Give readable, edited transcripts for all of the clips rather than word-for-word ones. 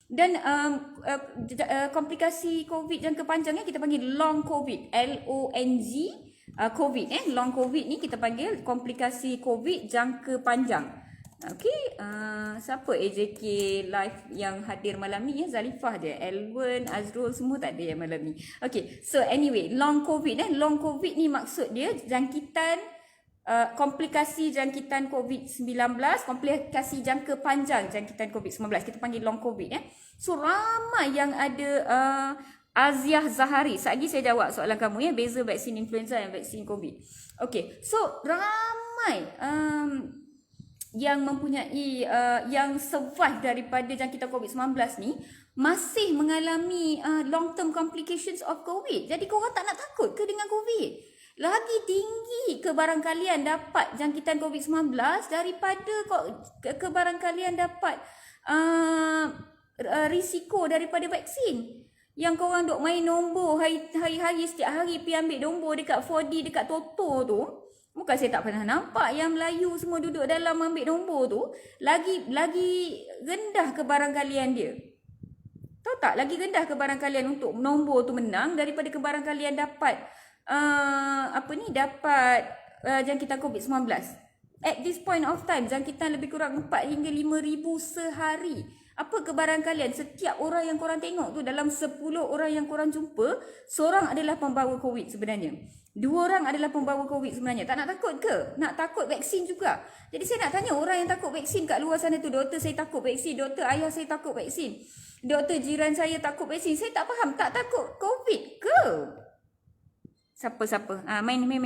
Dan komplikasi COVID jangka panjangnya kita panggil long COVID, LONG, COVID. Long COVID ni kita panggil komplikasi COVID jangka panjang. Okey, siapa AJK live yang hadir malam ni ya? Zalifah je, Elwen, Azrul semua tak ada yang malam ni. Okey, so anyway, long COVID long COVID ni maksud dia jangkitan komplikasi jangkitan COVID-19, komplikasi jangka panjang jangkitan COVID-19. Kita panggil long COVID. So ramai yang ada Aziah Zahari. Sekejap saya jawab soalan kamu ya, beza vaksin influenza dan vaksin COVID. Okay, so ramai yang mempunyai yang survive daripada jangkitan COVID-19 ni masih mengalami long term complications of COVID. Jadi korang tak nak takut ke dengan COVID? Lagi tinggi kebarangkalian dapat jangkitan COVID-19 daripada kebarangkalian dapat risiko daripada vaksin. Yang korang duk main nombor hari-hari setiap hari pergi ambil nombor dekat 4D dekat Toto tu. Bukan saya tak pernah nampak yang Melayu semua duduk dalam ambil nombor tu. Lagi rendah kebarangkalian dia. Tahu tak? Lagi rendah kebarangkalian untuk nombor tu menang daripada kebarangkalian dapat dapat jangkitan COVID-19. At this point of time, jangkitan lebih kurang 4 hingga 5,000 sehari. Apa kebarangkalian setiap orang yang korang tengok tu, dalam 10 orang yang korang jumpa, seorang adalah pembawa COVID sebenarnya. 2 orang adalah pembawa COVID sebenarnya. Tak nak takut ke? Nak takut vaksin juga. Jadi saya nak tanya orang yang takut vaksin kat luar sana tu, doktor saya takut vaksin, doktor ayah saya takut vaksin, doktor jiran saya takut vaksin. Saya tak faham, tak takut COVID ke? Siapa? Main ni.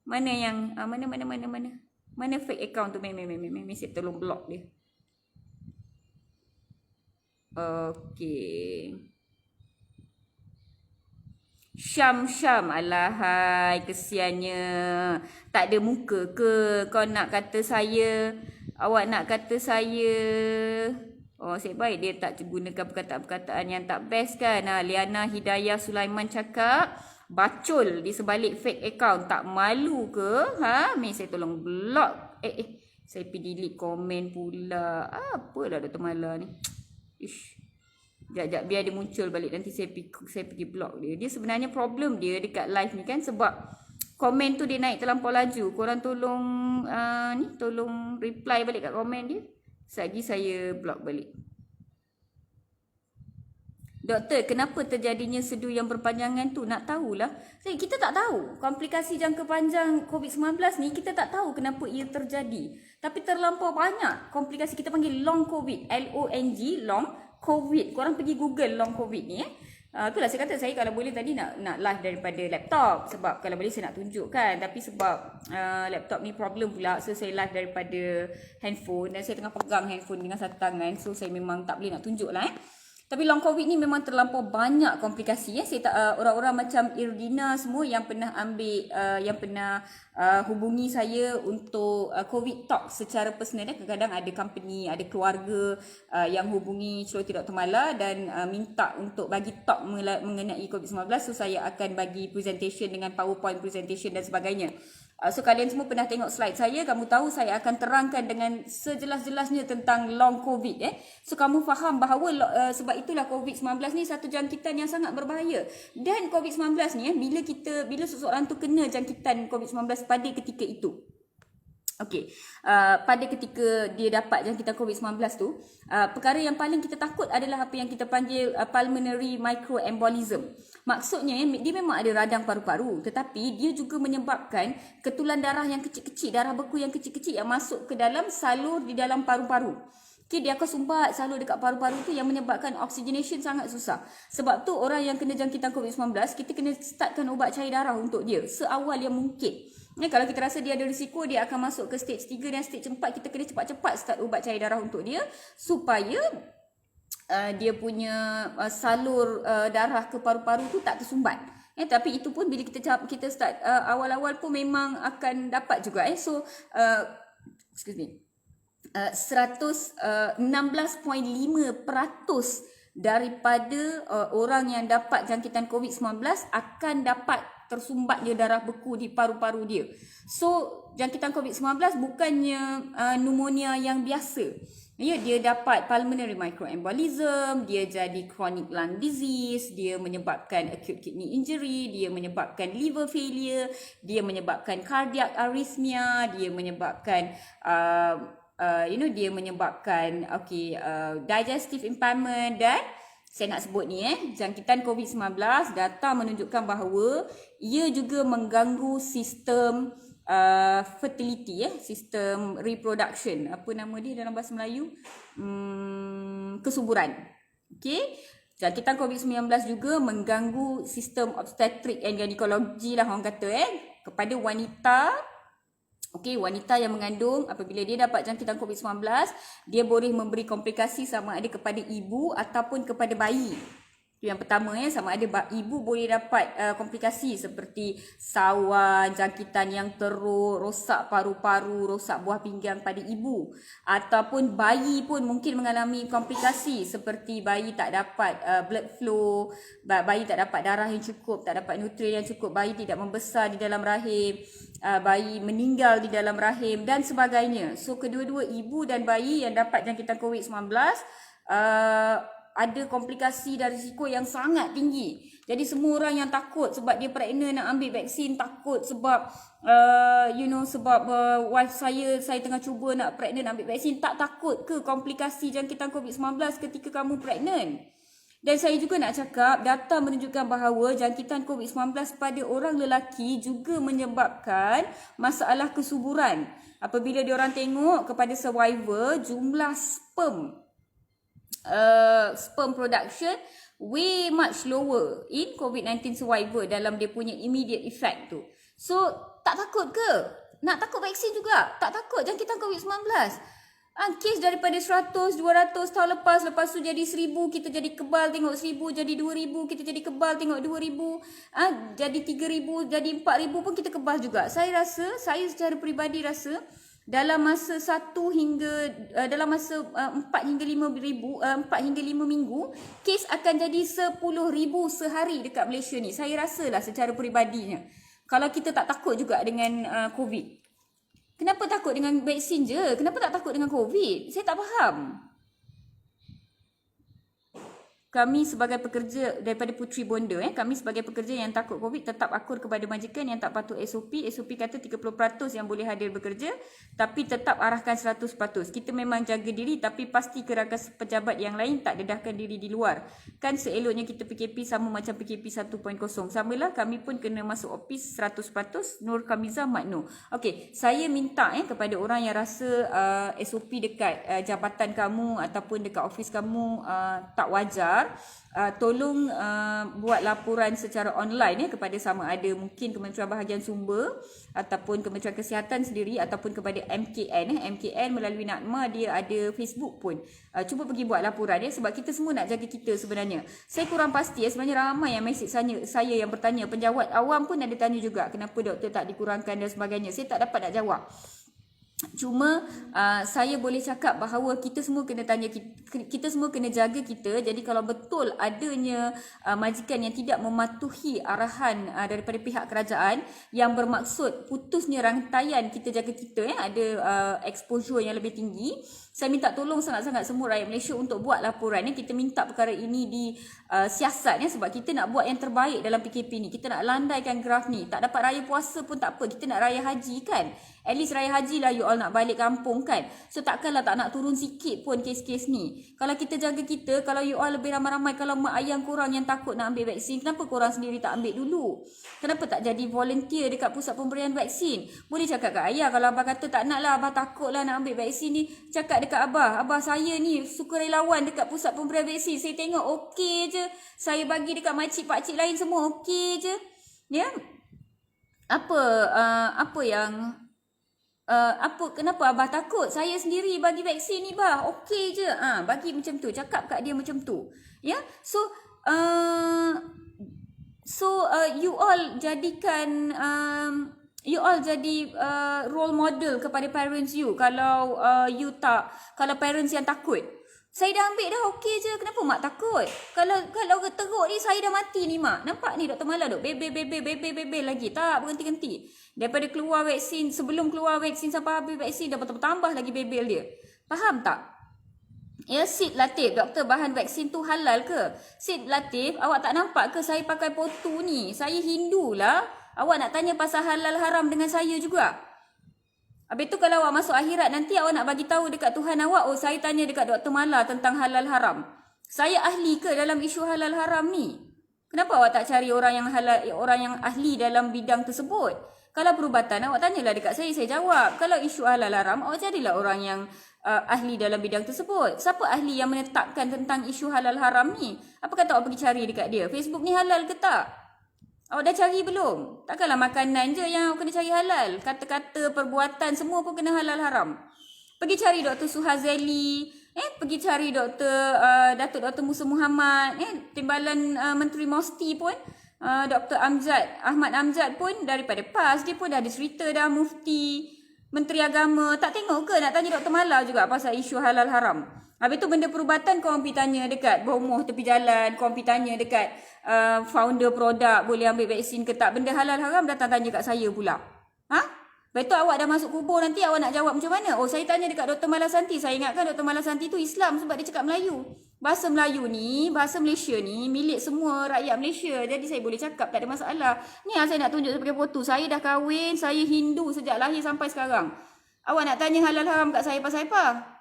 Mana yang mana fake account tu? Main. Saya tolong block dia. Okey. Syam. Alahai, kesiannya. Tak ada muka ke? Kau nak kata saya? Awak nak kata saya? Oh, nasib baik dia tak gunakan perkataan-perkataan yang tak best kan. Liana Hidayah Sulaiman cakap, bacul di sebalik fake account. Tak malu ke? Min saya tolong block. Saya pergi delete komen pula. Apalah Dr. Mala ni. Ish. Sekejap biar dia muncul balik. Nanti saya pergi block dia. Dia sebenarnya problem dia dekat live ni kan. Sebab komen tu dia naik terlampau laju. Korang tolong tolong reply balik kat komen dia. Sekejap saya block balik. Doktor, kenapa terjadinya sedu yang berpanjangan tu? Nak tahulah. Kita tak tahu. Komplikasi jangka panjang COVID-19 ni, kita tak tahu kenapa ia terjadi. Tapi terlampau banyak komplikasi. Kita panggil long COVID. LONG, long COVID. Korang pergi Google long COVID ni. Itulah saya kata, saya kalau boleh tadi nak live daripada laptop. Sebab kalau boleh saya nak tunjukkan. Tapi sebab laptop ni problem pula. So saya live daripada handphone. Dan saya tengah pegang handphone dengan satu tangan. So saya memang tak boleh nak tunjuk lah. Tapi long COVID ni memang terlampau banyak komplikasi. Saya tak, orang-orang macam Irdina semua yang pernah ambil, yang pernah hubungi saya untuk COVID talk secara personal. Kadang-kadang ada company, ada keluarga yang hubungi Celoteh Dr. Mala dan minta untuk bagi talk mengenai COVID-19. So saya akan bagi presentation dengan PowerPoint presentation dan sebagainya. So kalian semua pernah tengok slide saya, kamu tahu saya akan terangkan dengan sejelas-jelasnya tentang long COVID. So kamu faham bahawa sebab itulah COVID-19 ni satu jangkitan yang sangat berbahaya. Dan COVID-19 ni bila seseorang tu kena jangkitan COVID-19 pada ketika itu. Okey, pada ketika dia dapat jangkitan COVID-19 tu, perkara yang paling kita takut adalah apa yang kita panggil pulmonary microembolism. Maksudnya dia memang ada radang paru-paru, tetapi dia juga menyebabkan ketulan darah yang kecil-kecil, darah beku yang kecil-kecil yang masuk ke dalam salur di dalam paru-paru. Okay, dia akan sumbat salur dekat paru-paru tu yang menyebabkan oxygenation sangat susah. Sebab tu orang yang kena jangkitan COVID-19, kita kena startkan ubat cair darah untuk dia seawal yang mungkin. Kalau kita rasa dia ada risiko, dia akan masuk ke stage 3 dan stage 4, kita kena cepat-cepat start ubat cair darah untuk dia supaya dia punya salur darah ke paru-paru tu tak tersumbat. Tapi itu pun bila kita start awal-awal pun memang akan dapat juga. So excuse me, 116.5% daripada orang yang dapat jangkitan COVID-19 akan dapat tersumbatnya darah beku di paru-paru dia. So jangkitan COVID-19 bukannya pneumonia yang biasa. Ya, dia dapat pulmonary microembolism, dia jadi chronic lung disease, dia menyebabkan acute kidney injury, dia menyebabkan liver failure, dia menyebabkan cardiac arrhythmia, dia menyebabkan dia menyebabkan digestive impairment, dan saya nak sebut ni jangkitan COVID-19, data menunjukkan bahawa ia juga mengganggu sistem fertility, sistem reproduction. Apa nama dia dalam bahasa Melayu? Kesuburan. Okey. Jangkitan COVID-19 juga mengganggu sistem obstetrik and gynecology lah orang kata kepada wanita. Okey, wanita yang mengandung, apabila dia dapat jangkitan COVID-19, dia boleh memberi komplikasi sama ada kepada ibu ataupun kepada bayi. Itu yang pertama sama ada ibu boleh dapat komplikasi seperti sawan, jangkitan yang teruk, rosak paru-paru, rosak buah pinggang pada ibu, ataupun bayi pun mungkin mengalami komplikasi seperti bayi tak dapat blood flow, bayi tak dapat darah yang cukup, tak dapat nutrien yang cukup, bayi tidak membesar di dalam rahim, bayi meninggal di dalam rahim dan sebagainya. So kedua-dua ibu dan bayi yang dapat jangkitan COVID-19 ada komplikasi dan risiko yang sangat tinggi. Jadi semua orang yang takut sebab dia pregnant nak ambil vaksin, takut sebab wife saya tengah cuba nak pregnant ambil vaksin, tak takut ke komplikasi jangkitan COVID-19 ketika kamu pregnant? Dan saya juga nak cakap, data menunjukkan bahawa jangkitan COVID-19 pada orang lelaki juga menyebabkan masalah kesuburan. Apabila diorang tengok kepada survivor, jumlah sperm production way much lower in COVID-19 survivor dalam dia punya immediate effect tu. So, tak takut ke? Nak takut vaksin juga? Tak takut jangkitan COVID-19. Kes daripada 100, 200 tahun lepas tu jadi 1000, kita jadi kebal tengok 1000, jadi 2000, kita jadi kebal tengok 2000, jadi 3000, jadi 4000 pun kita kebal juga. Saya secara peribadi rasa dalam masa 4 hingga 5 minggu, kes akan jadi 10,000 sehari dekat Malaysia ni. Saya rasalah secara peribadinya. Kalau kita tak takut juga dengan COVID. Kenapa takut dengan vaksin je? Kenapa tak takut dengan COVID? Saya tak faham. Kami sebagai pekerja daripada Puteri Bonda, kami sebagai pekerja yang takut COVID tetap akur kepada majikan yang tak patuh SOP. SOP kata 30% yang boleh hadir bekerja, tapi tetap arahkan 100%. Kita memang jaga diri, tapi pasti kerangka pejabat yang lain tak dedahkan diri di luar. Kan seeloknya kita PKP sama macam PKP 1.0. Samalah, kami pun kena masuk office 100%. Nur Kamiza Makno. Okey, saya minta kepada orang yang rasa SOP dekat jabatan kamu ataupun dekat office kamu tak wajar, tolong buat laporan secara online kepada sama ada mungkin Kementerian Bahagian Sumber ataupun Kementerian Kesihatan sendiri ataupun kepada MKN. MKN melalui NADMA dia ada Facebook pun. Cuba pergi buat laporan sebab kita semua nak jaga kita sebenarnya. Saya kurang pasti sebenarnya ramai yang mesej saya yang bertanya, penjawat awam pun ada tanya juga kenapa doktor tak dikurangkan dan sebagainya. Saya tak dapat nak jawab. Cuma saya boleh cakap bahawa kita semua kena tanya, kita semua kena jaga kita. Jadi kalau betul adanya majikan yang tidak mematuhi arahan daripada pihak kerajaan yang bermaksud putusnya rantaian kita jaga kita, ada exposure yang lebih tinggi, saya minta tolong sangat-sangat semua rakyat Malaysia untuk buat laporan. Kita minta perkara ini disiasat sebab kita nak buat yang terbaik dalam PKP ni. Kita nak landaikan graf ni. Tak dapat raya puasa pun tak apa, kita nak raya haji kan. At least raya haji lah you all nak balik kampung kan. So takkanlah tak nak turun sikit pun kes-kes ni. Kalau kita jaga kita, kalau you all lebih ramai-ramai, kalau mak ayah korang yang takut nak ambil vaksin, kenapa korang sendiri tak ambil dulu? Kenapa tak jadi volunteer dekat pusat pemberian vaksin? Boleh cakap kat ayah, kalau abah kata tak nak lah, abah takut lah nak ambil vaksin ni, cakap dekat abah, abah saya ni sukarelawan dekat pusat pemberian vaksin, saya tengok okey je, saya bagi dekat makcik pakcik lain semua okey je. Ya. Kenapa abah takut? Saya sendiri bagi vaksin ni bah, okey je. Bagi macam tu, cakap kat dia macam tu. Ya. So you all jadikan you all jadi role model kepada parents you. Kalau kalau parents yang takut, saya dah ambil dah, okey je, kenapa mak takut? Kalau teruk ni, saya dah mati ni mak. Nampak ni Dr. Mala duk bebel lagi, tak berhenti-henti. Daripada keluar vaksin, sebelum keluar vaksin sampai habis vaksin, dah bertambah lagi bebel dia. Faham tak? Ya, Sid Latif, doktor bahan vaksin tu halal ke? Sid Latif, awak tak nampak ke saya pakai potu ni? Saya Hindu lah. Awak nak tanya pasal halal haram dengan saya juga. Habis tu kalau awak masuk akhirat nanti awak nak bagi tahu dekat Tuhan awak, oh saya tanya dekat Dr. Mala tentang halal haram. Saya ahli ke dalam isu halal haram ni? Kenapa awak tak cari orang yang halal, orang yang ahli dalam bidang tersebut? Kalau perubatan awak tanyalah dekat saya jawab. Kalau isu halal haram awak carilah orang yang ahli dalam bidang tersebut. Siapa ahli yang menetapkan tentang isu halal haram ni? Apa kata awak pergi cari dekat dia? Facebook ni halal ke tak? Awak dah cari belum? Takkanlah makanan je yang awak kena cari halal. Kata-kata, perbuatan semua pun kena halal haram. Pergi cari Dr. Suhazeli, pergi cari Datuk Dr. Musa Muhammad, Timbalan Menteri Mosti pun, Dr. Ahmad Amjad pun daripada PAS, dia pun dah ada cerita dah, Mufti, Menteri Agama. Tak tengok ke nak tanya Dr. Mala juga pasal isu halal haram? Habis tu benda perubatan korang pergi tanya dekat bomoh tepi jalan, korang pergi tanya dekat founder produk boleh ambil vaksin ke tak. Benda halal haram datang tanya kat saya pula. Ha? Lepas tu awak dah masuk kubur nanti awak nak jawab macam mana? Oh saya tanya dekat Dr. Malasanti. Saya ingatkan Dr. Malasanti tu Islam sebab dia cakap Melayu. Bahasa Melayu ni, bahasa Malaysia ni milik semua rakyat Malaysia. Jadi saya boleh cakap tak ada masalah. Ni yang saya nak tunjuk sebagai foto. Saya dah kahwin, saya Hindu sejak lahir sampai sekarang. Awak nak tanya halal haram kat saya pasal apa?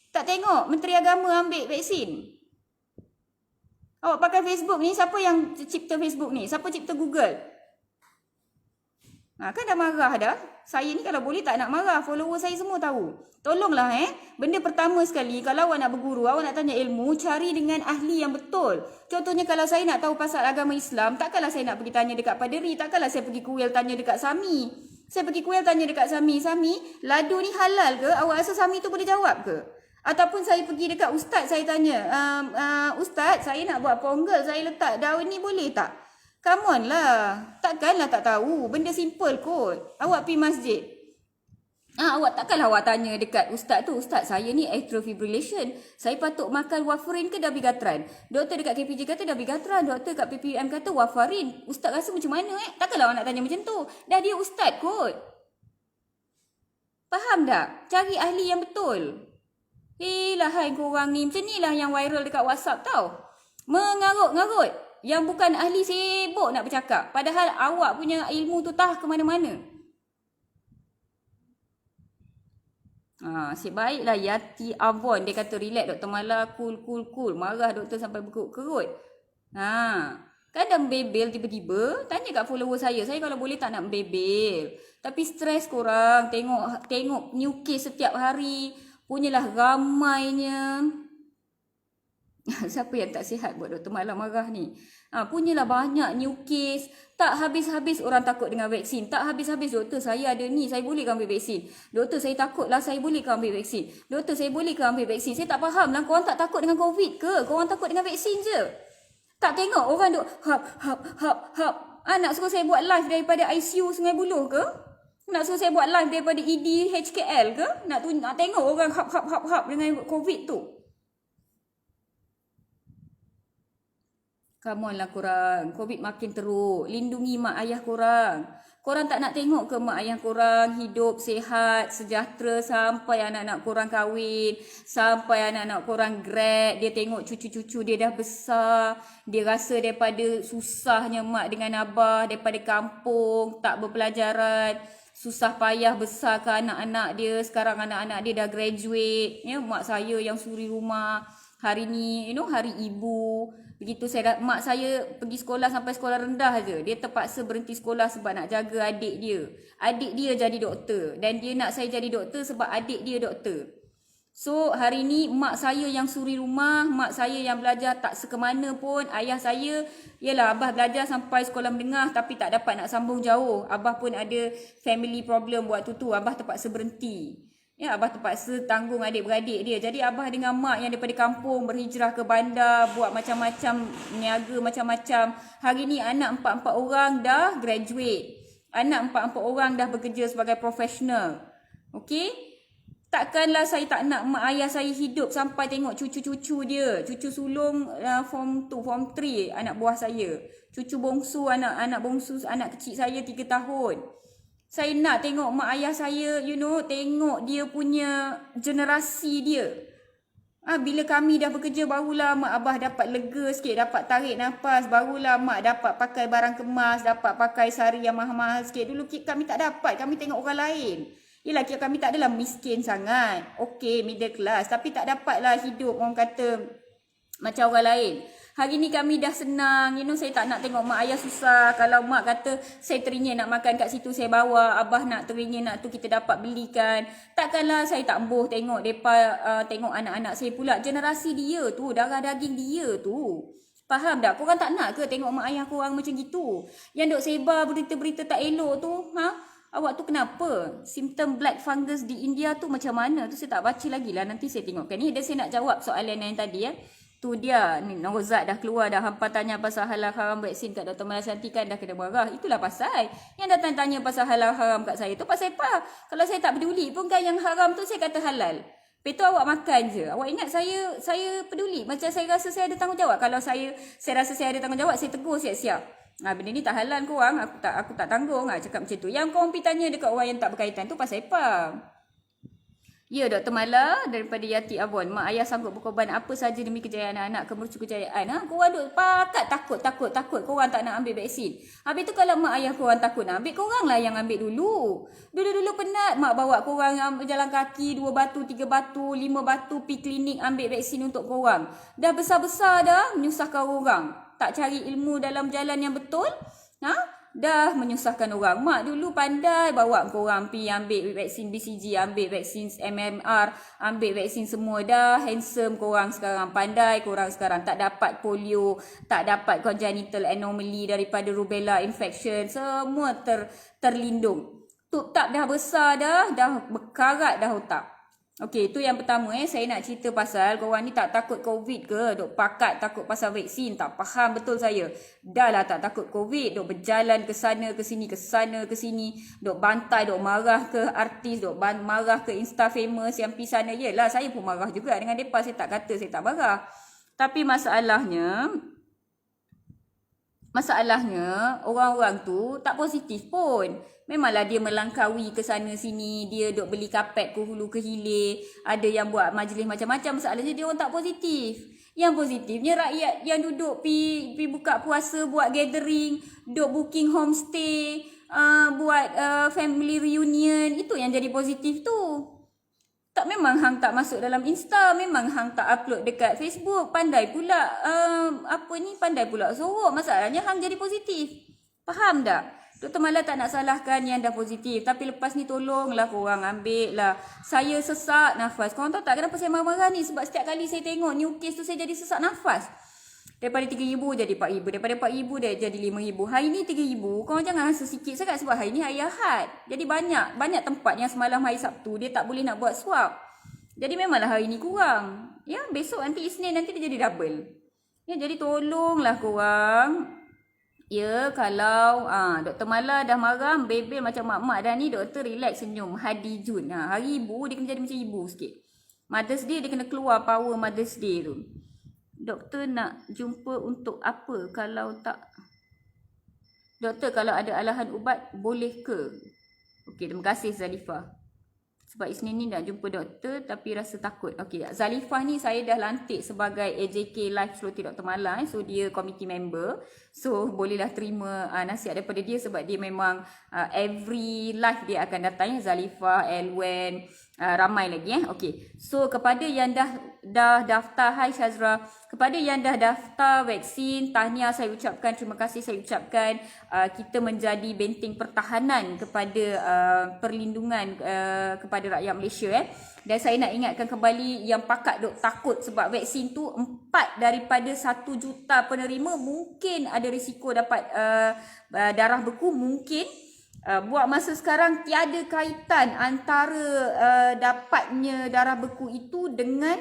Tak tengok Menteri Agama ambil vaksin. Awak pakai Facebook ni, siapa yang cipta Facebook ni? Siapa cipta Google? Kan dah marah dah. Saya ni kalau boleh tak nak marah. Follower saya semua tahu. Tolonglah benda pertama sekali, kalau awak nak berguru, awak nak tanya ilmu, cari dengan ahli yang betul. Contohnya kalau saya nak tahu pasal agama Islam, takkanlah saya nak pergi tanya dekat paderi, takkanlah saya pergi kuil tanya dekat Sami. Saya pergi kuil tanya dekat Sami, ladu ni halal ke? Awak rasa Sami tu boleh jawab ke? Ataupun saya pergi dekat ustaz, saya tanya, ustaz, saya nak buat ponggel, saya letak daun ni boleh tak? Come on lah. Takkanlah tak tahu. Benda simple kot. Awak pergi masjid. Awak takkanlah awak tanya dekat ustaz tu, ustaz saya ni atrial fibrillation, saya patut makan warfarin ke dabigatran? Doktor dekat KPJ kata dabigatran, doktor kat PPM kata warfarin. Ustaz rasa macam mana Takkanlah awak nak tanya macam tu. Dah dia ustaz kot. Faham tak? Cari ahli yang betul. Lahai korang ni. Macam ni lah yang viral dekat WhatsApp tau. Mengarut-ngarut. Yang bukan ahli sibuk nak bercakap. Padahal awak punya ilmu tu tah ke mana-mana. Sebaiklah Yati Avon. Dia kata relax Dr. Mala, cool. Marah doktor sampai berkerut-kerut. Kan dah membebel tiba-tiba. Tanya kat follower saya. Saya kalau boleh tak nak membebel. Tapi stres korang. Tengok new case setiap hari. Punyalah ramainya. Siapa yang tak sihat buat Dr. Mala marah ni? Punyalah banyak new case. Tak habis-habis orang takut dengan vaksin. Tak habis-habis doktor saya ada ni, saya boleh ke ambil vaksin? Doktor saya takut lah, saya boleh ke ambil vaksin? Doktor saya boleh ke ambil vaksin? Saya tak faham lah, korang tak takut dengan COVID ke? Korang takut dengan vaksin je? Tak tengok orang duk hap. Nak suruh saya buat live daripada ICU Sungai Buloh ke? Nak suruh saya buat live daripada ED HKL ke? Nak tengok orang hap dengan COVID tu? Come on lah korang. COVID makin teruk. Lindungi mak ayah korang. Korang tak nak tengok ke mak ayah korang hidup sihat, sejahtera sampai anak-anak korang kahwin, sampai anak-anak korang grad, dia tengok cucu-cucu dia dah besar, dia rasa daripada susahnya mak dengan abah, daripada kampung, tak berpelajaran, susah payah besarkan anak-anak dia, sekarang anak-anak dia dah graduate, mak saya yang suri rumah, hari ni, hari ibu. Begitu mak saya pergi sekolah sampai sekolah rendah je. Dia terpaksa berhenti sekolah sebab nak jaga adik dia. Adik dia jadi doktor. Dan dia nak saya jadi doktor sebab adik dia doktor. So hari ni mak saya yang suri rumah. Mak saya yang belajar tak sekemana pun. Ayah saya, yalah abah belajar sampai sekolah menengah tapi tak dapat nak sambung jauh. Abah pun ada family problem waktu tu. Abah terpaksa berhenti. Abah terpaksa tanggung adik-beradik dia. Jadi abah dengan mak yang daripada kampung berhijrah ke bandar, buat macam-macam, niaga macam-macam. Hari ni anak 4 orang dah graduate. Anak 4 orang dah bekerja sebagai profesional. Okey? Takkanlah saya tak nak mak ayah saya hidup sampai tengok cucu-cucu dia. Cucu sulung form 2, form 3 anak buah saya. Cucu bongsu, anak bongsu, anak kecil saya 3 tahun. Saya nak tengok mak ayah saya, tengok dia punya generasi dia. Bila kami dah bekerja, barulah mak abah dapat lega sikit, dapat tarik nafas. Barulah mak dapat pakai barang kemas, dapat pakai sari yang mahal-mahal sikit. Dulu kami tak dapat, kami tengok orang lain. Yelah, kami tak adalah miskin sangat. Okay, middle class. Tapi tak dapatlah hidup, orang kata, macam orang lain. Hari ni kami dah senang. Saya tak nak tengok mak ayah susah. Kalau mak kata saya teringin nak makan kat situ, saya bawa. Abah nak teringin nak tu, kita dapat belikan. Takkanlah saya tak boh tengok tengok anak-anak saya pula. Generasi dia tu, darah daging dia tu. Faham tak? Korang tak nak ke tengok mak ayah korang macam gitu? Yang duk sebar berita-berita tak elok tu, awak tu kenapa? Simptom black fungus di India tu macam mana? Tu saya tak baca lagi lah. Nanti saya tengokkan. Ni saya nak jawab soalan yang tadi ya. Tu dia, ni Nozat dah keluar dah. Hampa tanya pasal halal haram vaksin kat Dr. Mala Shanti kan dah kena marah. Itulah pasal. Yang datang tanya pasal halal haram kat saya tu pasal apa? Kalau saya tak peduli pun kan yang haram tu saya kata halal. Lepas tu awak makan je. Awak ingat saya peduli. Macam saya rasa saya ada tanggungjawab. Kalau saya rasa saya ada tanggungjawab, saya tegur siap-siap. Benda ni tak halal korang. Aku tak tanggung. Cakap macam tu. Yang korang pergi tanya dekat orang yang tak berkaitan tu pasal apa? Ya, Dr. Mala daripada Yati Avon. Mak ayah sanggup berkorban apa saja demi kejayaan anak-anak, kemercu kejayaan. Korang duk pakat takut. Korang tak nak ambil vaksin. Habis tu kalau mak ayah korang takut nak ambil, korang lah yang ambil dulu. Dulu penat mak bawa korang berjalan kaki 2 batu, 3 batu, 5 batu pergi klinik ambil vaksin untuk korang. Dah besar-besar dah menyusahkan orang. Tak cari ilmu dalam jalan yang betul. Dah menyusahkan orang. Mak dulu pandai bawa korang pergi ambil vaksin BCG, ambil vaksin MMR, ambil vaksin semua. Dah handsome korang sekarang. Pandai korang sekarang. Tak dapat polio, tak dapat congenital anomaly daripada rubella infection. Semua terlindung. Tutup dah besar dah berkarat dah otak. Okey, itu yang pertama saya nak cerita pasal korang ni tak takut COVID ke? Duk pakat takut pasal vaksin. Tak faham betul saya. Dah lah tak takut COVID. Duk berjalan ke sana ke sini, ke sana ke sini. Duk bantai, duk marah ke artis, duk marah ke Insta famous yang pergi sana. Yelah, saya pun marah juga dengan mereka. Saya tak kata saya tak marah. Tapi masalahnya orang-orang tu tak positif pun. Memanglah dia melangkaui ke sana sini, dia duk beli kapet ke hulu ke hilir, ada yang buat majlis macam-macam. Masalahnya dia orang tak positif. Yang positifnya rakyat yang duduk pi buka puasa, buat gathering, duk booking homestay, buat family reunion, itu yang jadi positif tu. Tak, memang hang tak masuk dalam Insta, memang hang tak upload dekat Facebook, pandai pula pandai pula sorok. Masalahnya hang jadi positif. Faham tak? Dr. Mala tak nak salahkan yang dah positif, tapi lepas ni tolonglah korang ambil lah. Saya sesak nafas. Korang tahu tak kenapa saya marah-marah ni? Sebab setiap kali saya tengok new case tu saya jadi sesak nafas. Daripada 3,000 jadi 4,000. Daripada 4,000 dah jadi 5,000. Hari ni 3,000. Korang jangan rasa sikit sangat sebab hari ni hari Ahad. Jadi banyak tempat yang semalam hari Sabtu dia tak boleh nak buat swab. Jadi memanglah hari ni kurang. Ya, besok nanti Isnin nanti dia jadi double. Ya, jadi tolonglah korang. Ya, kalau Dr. Mala dah marah, bebel macam mak-mak dah ni, doktor relax senyum. Hadi Jun. Hari ibu dia kena jadi macam ibu sikit. Mother's Day dia kena keluar power Mother's Day tu. Doktor nak jumpa untuk apa kalau tak? Doktor, kalau ada alahan ubat boleh ke? Okey, terima kasih Zalifah. Sebab Isnin ni nak jumpa doktor tapi rasa takut. Okey, Zalifah ni saya dah lantik sebagai AJK Live Sloti Dr. Mala. So dia committee member. So bolehlah terima nasihat daripada dia sebab dia memang every live dia akan datang. Zalifah, Elwen, ramai lagi Okey. So kepada yang dah daftar, hai Syazra, kepada yang dah daftar vaksin, tahniah saya ucapkan, terima kasih saya ucapkan. Kita menjadi benteng pertahanan kepada perlindungan kepada rakyat Malaysia Dan saya nak ingatkan kembali yang pakat duk takut sebab vaksin tu 4 daripada 1 juta penerima mungkin ada risiko dapat darah beku mungkin. Buat masa sekarang tiada kaitan antara dapatnya darah beku itu dengan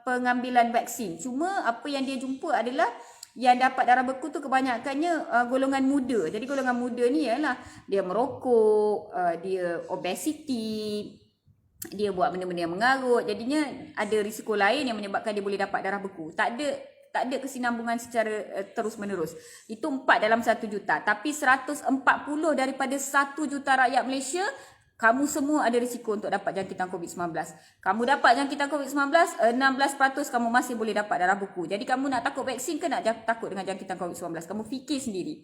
pengambilan vaksin. Cuma apa yang dia jumpa adalah yang dapat darah beku tu kebanyakannya golongan muda. Jadi golongan muda ni ialah dia merokok, dia obesity, dia buat benda-benda yang mengarut. Jadinya ada risiko lain yang menyebabkan dia boleh dapat darah beku. Tak ada tak ada kesinambungan secara terus menerus. Itu 4 dalam 1 juta. Tapi 140 daripada 1 juta rakyat Malaysia, kamu semua ada risiko untuk dapat jangkitan COVID-19. Kamu dapat jangkitan COVID-19, 16% kamu masih boleh dapat darah buku. Jadi kamu nak takut vaksin ke nak takut dengan jangkitan COVID-19? Kamu fikir sendiri.